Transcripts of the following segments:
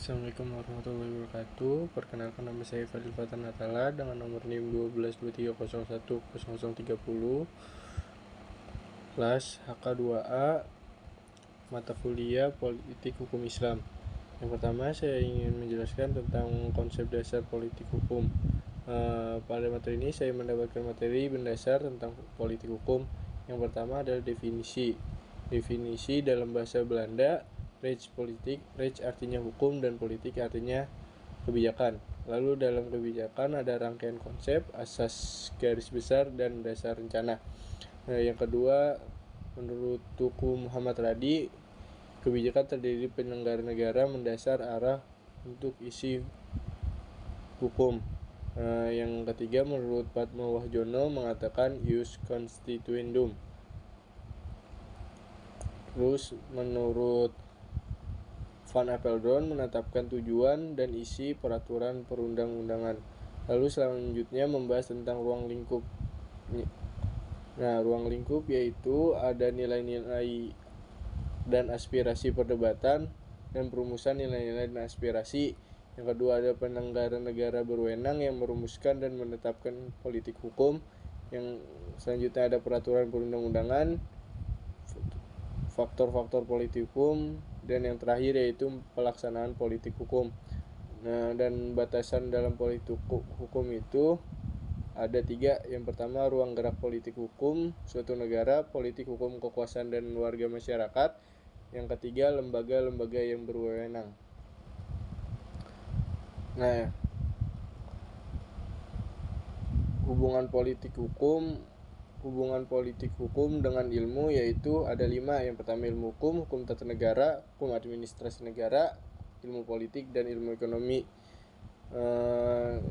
Assalamualaikum warahmatullahi wabarakatuh. Perkenalkan, nama saya Fadil Fatan Natala dengan nomor NIM 1223010030. Kelas HK2A, mata kuliah Politik Hukum Islam. Yang pertama, saya ingin menjelaskan tentang konsep dasar politik hukum. Pada materi ini saya mendapatkan materi mendasar tentang politik hukum. Yang pertama adalah definisi. Definisi dalam bahasa Belanda, Rechtspolitik, Rechts artinya hukum dan politik artinya kebijakan. Lalu dalam kebijakan ada rangkaian konsep, asas garis besar, dan dasar rencana. Yang kedua, menurut Tuku Muhammad Radi, kebijakan terdiri penyelenggara negara mendasar arah untuk isi hukum. Yang ketiga, menurut Padma Wahjono mengatakan ius constituendum. Terus menurut Van Apeldoorn menetapkan tujuan dan isi peraturan perundang-undangan. Lalu selanjutnya membahas tentang ruang lingkup. Ruang lingkup yaitu ada nilai-nilai dan aspirasi perdebatan dan perumusan nilai-nilai dan aspirasi. Yang kedua ada penyelenggara negara berwenang yang merumuskan dan menetapkan politik hukum. Yang selanjutnya ada peraturan perundang-undangan, faktor-faktor politik hukum, dan yang terakhir yaitu pelaksanaan politik hukum. Dan batasan dalam politik hukum itu ada 3. Yang pertama, ruang gerak politik hukum suatu negara, politik hukum kekuasaan dan warga masyarakat. Yang ketiga, lembaga-lembaga yang berwenang. Hubungan politik hukum dengan ilmu yaitu ada 5. Yang pertama ilmu hukum, hukum tata negara, hukum administrasi negara, ilmu politik, dan ilmu ekonomi.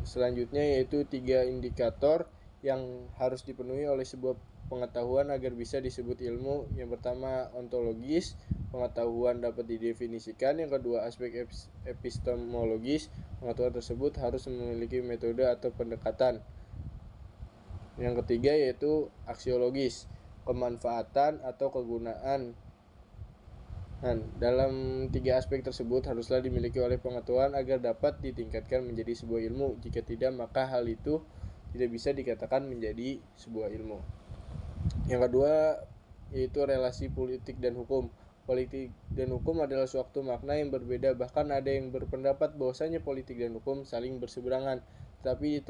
Selanjutnya yaitu 3 indikator yang harus dipenuhi oleh sebuah pengetahuan agar bisa disebut ilmu. Yang pertama ontologis, pengetahuan dapat didefinisikan. Yang kedua aspek epistemologis, pengetahuan tersebut harus memiliki metode atau pendekatan. Yang ketiga yaitu aksiologis, kemanfaatan atau kegunaan. Dalam 3 aspek tersebut haruslah dimiliki oleh pengetahuan agar dapat ditingkatkan menjadi sebuah ilmu. Jika tidak, maka hal itu tidak bisa dikatakan menjadi sebuah ilmu. Yang kedua yaitu relasi politik dan hukum. Politik dan hukum adalah suatu makna yang berbeda, bahkan ada yang berpendapat bahwasanya politik dan hukum saling berseberangan. Tetapi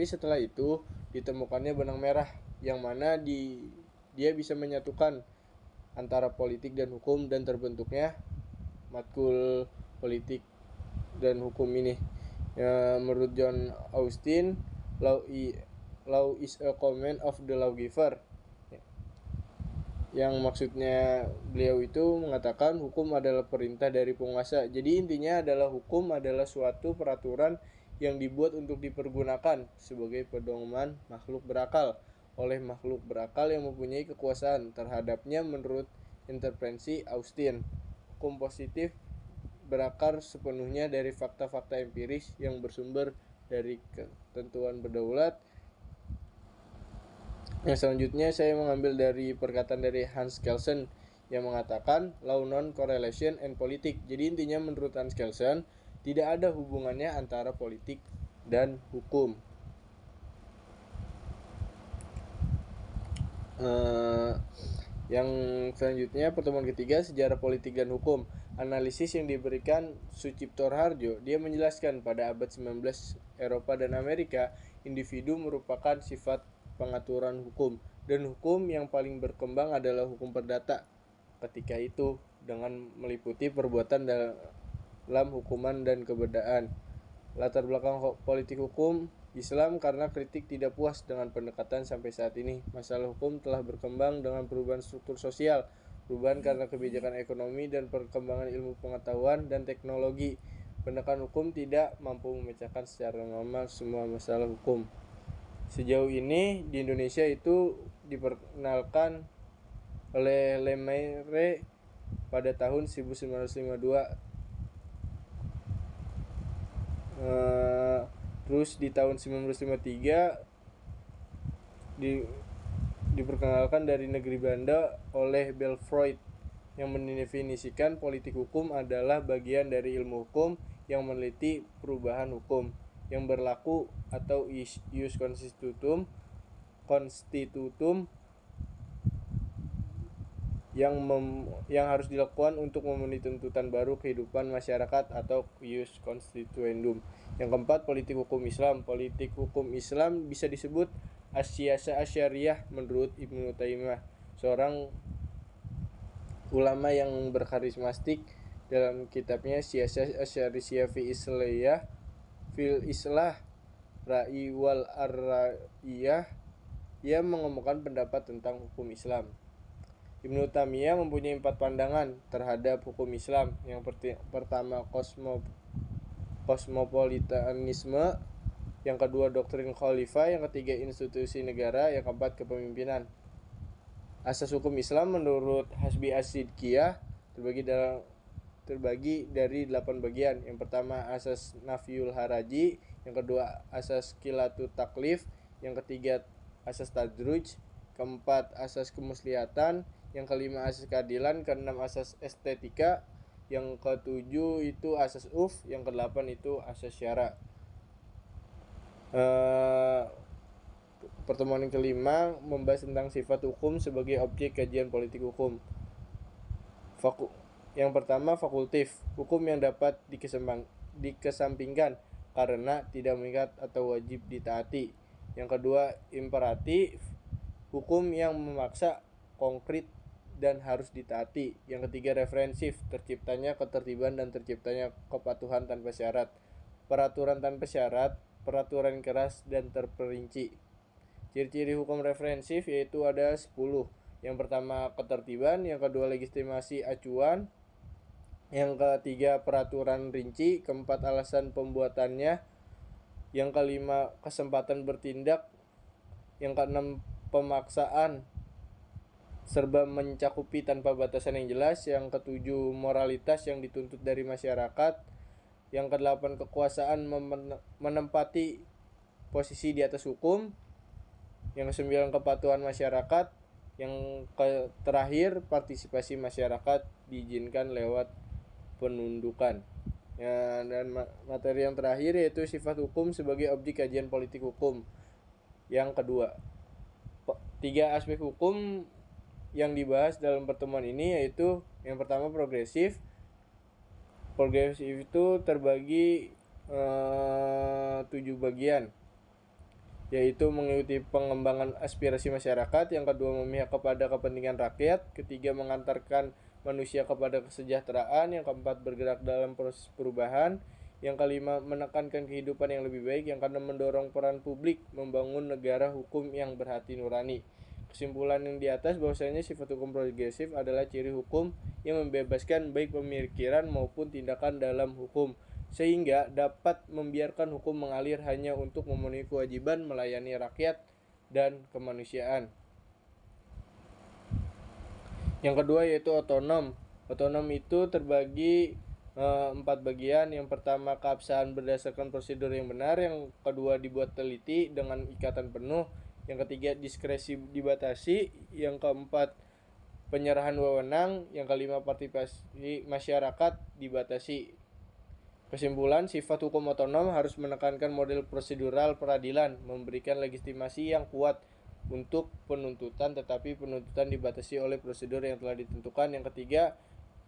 setelah itu ditemukannya benang merah yang mana dia bisa menyatukan antara politik dan hukum dan terbentuknya matkul politik dan hukum ini. Menurut John Austin, law is a command of the lawgiver. Yang maksudnya beliau itu mengatakan hukum adalah perintah dari penguasa. Jadi intinya adalah hukum adalah suatu peraturan yang dibuat untuk dipergunakan sebagai pedoman makhluk berakal oleh makhluk berakal yang mempunyai kekuasaan terhadapnya. Menurut intervensi Austin, hukum positif berakar sepenuhnya dari fakta-fakta empiris yang bersumber dari ketentuan berdaulat. Yang selanjutnya saya mengambil dari perkataan dari Hans Kelsen yang mengatakan law non-correlation and politik. Jadi intinya menurut Hans Kelsen tidak ada hubungannya antara politik dan hukum. Yang selanjutnya pertemuan ketiga, sejarah politik dan hukum. Analisis yang diberikan Sucipto Harjo, dia menjelaskan pada abad 19 Eropa dan Amerika, individu merupakan sifat pengaturan hukum, dan hukum yang paling berkembang adalah hukum perdata ketika itu dengan meliputi perbuatan dalam hukuman dan kebedaan. Latar belakang politik hukum Islam karena kritik tidak puas dengan pendekatan sampai saat ini. Masalah hukum telah berkembang dengan perubahan struktur sosial, perubahan karena kebijakan ekonomi dan perkembangan ilmu pengetahuan dan teknologi. Pendekatan hukum tidak mampu memecahkan secara normal semua masalah hukum. Sejauh ini di Indonesia itu diperkenalkan oleh Lemaitre pada tahun 1952. Terus di tahun 1953 diperkenalkan dari negeri Belanda oleh Belfroid. yang mendefinisikan politik hukum adalah bagian dari ilmu hukum yang meneliti perubahan hukum yang berlaku atau ius constitutum yang harus dilakukan untuk memenuhi tuntutan baru kehidupan masyarakat atau ius constituendum. Yang keempat, politik hukum Islam. Politik hukum Islam bisa disebut as-siyasah asyariyah menurut Ibnu Taimiyah, seorang ulama yang berkarismatik. Dalam kitabnya Siyasah Asyariyah fil Islah Ra'i wal Ar-Ra'iyah, ia mengemukakan pendapat tentang hukum Islam. Ibnu Taimiyah mempunyai 4 pandangan terhadap hukum Islam. Yang pertama, kosmopolitanisme. Yang kedua, doktrin khalifah. Yang ketiga, institusi negara. Yang keempat, kepemimpinan. Asas hukum Islam menurut Hasbi As-Sidqiyah terbagi dari 8 bagian. Yang pertama, asas nafyul haraji. Yang kedua, asas qilatu taklif. Yang ketiga, asas tadruj. Keempat, asas kemuslihatan. Yang kelima, asas keadilan. Keenam, asas estetika. Yang ketujuh itu asas Yang kedelapan itu asas syara. Pertemuan yang kelima membahas tentang sifat hukum sebagai objek kajian politik hukum. Yang pertama, fakultif, hukum yang dapat dikesampingkan karena tidak mengikat atau wajib ditaati. Yang kedua, imperatif, hukum yang memaksa, konkret, dan harus ditaati. Yang ketiga, referensif, terciptanya ketertiban dan terciptanya kepatuhan tanpa syarat. Peraturan tanpa syarat, peraturan keras dan terperinci. Ciri-ciri hukum referensif yaitu ada 10. Yang pertama, ketertiban. Yang kedua, legitimasi acuan. Yang ketiga, peraturan rinci. Keempat, alasan pembuatannya. Yang kelima, kesempatan bertindak. Yang keenam, pemaksaan serba mencakupi tanpa batasan yang jelas. Yang ketujuh, moralitas yang dituntut dari masyarakat. Yang kedelapan, kekuasaan menempati posisi di atas hukum. Yang kesembilan, kepatuhan masyarakat. Yang terakhir, partisipasi masyarakat diizinkan lewat penundukan. Ya, dan materi yang terakhir yaitu sifat hukum sebagai objek kajian politik hukum. Yang kedua, 3 aspek hukum yang dibahas dalam pertemuan ini yaitu yang pertama, progresif. Progresif itu terbagi 7 bagian, yaitu mengikuti pengembangan aspirasi masyarakat. Yang kedua, memihak kepada kepentingan rakyat. Ketiga, mengantarkan manusia kepada kesejahteraan. Yang keempat, bergerak dalam proses perubahan. Yang kelima, menekankan kehidupan yang lebih baik. Yang keenam, mendorong peran publik membangun negara hukum yang berhati nurani. Kesimpulan yang di atas bahwasanya sifat hukum progresif adalah ciri hukum yang membebaskan baik pemikiran maupun tindakan dalam hukum, sehingga dapat membiarkan hukum mengalir hanya untuk memenuhi kewajiban melayani rakyat dan kemanusiaan. Yang kedua yaitu otonom. Otonom itu terbagi 4 bagian. Yang pertama, keabsahan berdasarkan prosedur yang benar. Yang kedua, dibuat teliti dengan ikatan penuh. Yang ketiga, diskresi dibatasi. Yang keempat, penyerahan wewenang. Yang kelima, partisipasi masyarakat dibatasi. Kesimpulan, sifat hukum otonom harus menekankan model prosedural peradilan, memberikan legitimasi yang kuat untuk penuntutan, tetapi penuntutan dibatasi oleh prosedur yang telah ditentukan. Yang ketiga,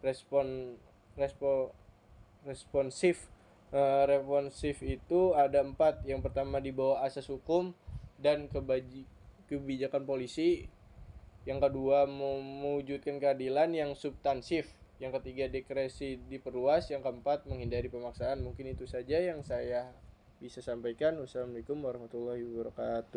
responsif. Responsif itu ada 4. Yang pertama, di bawah asas hukum dan kebijakan polisi. Yang kedua, mewujudkan keadilan yang substansif. Yang ketiga, diskresi diperluas. Yang keempat, menghindari pemaksaan. Mungkin itu saja yang saya bisa sampaikan. Wassalamualaikum warahmatullahi wabarakatuh.